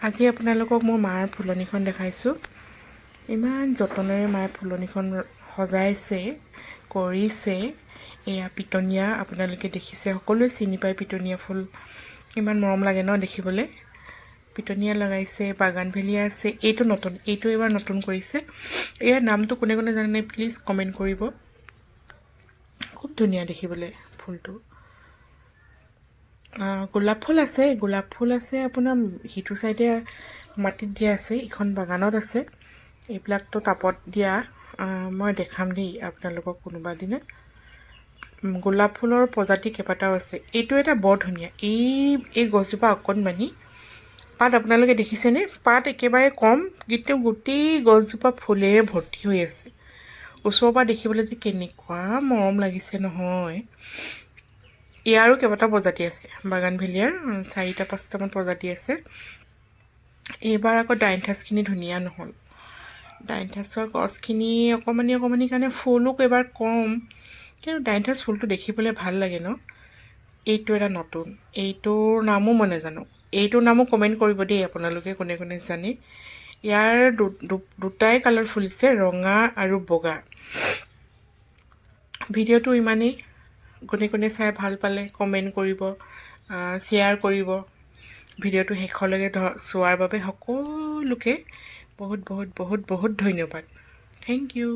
আজি আপোনালোকক মোৰ মাৰ ফুলনিখন দেখাইছোঁ। ইমান যতনেৰে মায়ে ফুলনিখন সজাইছে, কৰিছে। এয়া পিটনীয়া, আপোনালোকে দেখিছে, সকলোৱে চিনি পায় পিটনীয়া ফুল। ইমান মৰম লাগে ন দেখিবলৈ। পিটনীয়া লগাইছে, বাগানভেলিয়া আছে। এইটো নতুন, এইটো এবাৰ নতুন কৰিছে। ইয়াৰ নামটো কোনে কোনে জানে প্লিজ কমেণ্ট কৰিব। খুব ধুনীয়া দেখিবলৈ ফুলটো। গোলাপ ফুল আছে, আপোনাৰ সিটো চাইডে মাটিত দিয়া আছে, ইখন বাগানত আছে। এইবিলাকতো টাবত দিয়া। মই দেখাম দেই আপোনালোকক কোনোবা দিনা। গোলাপ ফুলৰ প্ৰজাতি কেইবাটাও আছে। এইটো এটা বৰ ধুনীয়া। এই গছজোপা অকণমানি পাত, আপোনালোকে দেখিছেনে? পাত একেবাৰে কম, কিন্তু গোটেই গছজোপা ফুলেৰে ভৰ্তি হৈ আছে। ওচৰৰ পৰা দেখিবলৈ যে কেনেকুৱা মৰম লাগিছে নহয়। ইয়াৰো কেইবাটাও প্ৰজাতি আছে। বাগানভেলিয়াৰ 4-5টামান প্ৰজাতি আছে। এইবাৰ আকৌ ডাইনথাছখিনি ধুনীয়া নহ'ল। ডাইনথাছৰ গছখিনি অকণমানি কাৰণে ফুলো এইবাৰ কম, কিন্তু ডাইনথাছ ফুলটো দেখিবলৈ ভাল লাগে ন। এইটো এটা নতুন, এইটোৰ নামো মই নাজানো। এইটোৰ নামো কমেণ্ট কৰিব দেই আপোনালোকে কোনে কোনে জানে। ইয়াৰ দুটাই কালাৰ ফুলিছে, ৰঙা আৰু বগা। ভিডিঅ'টো ইমানেই। কোনে চাই ভাল পালে কমেণ্ট কৰিব, শ্বেয়াৰ কৰিব। ভিডিঅ'টো শেষলৈকে চোৱাৰ বাবে সকলোকে বহুত বহুত বহুত বহুত ধন্যবাদ। Thank U.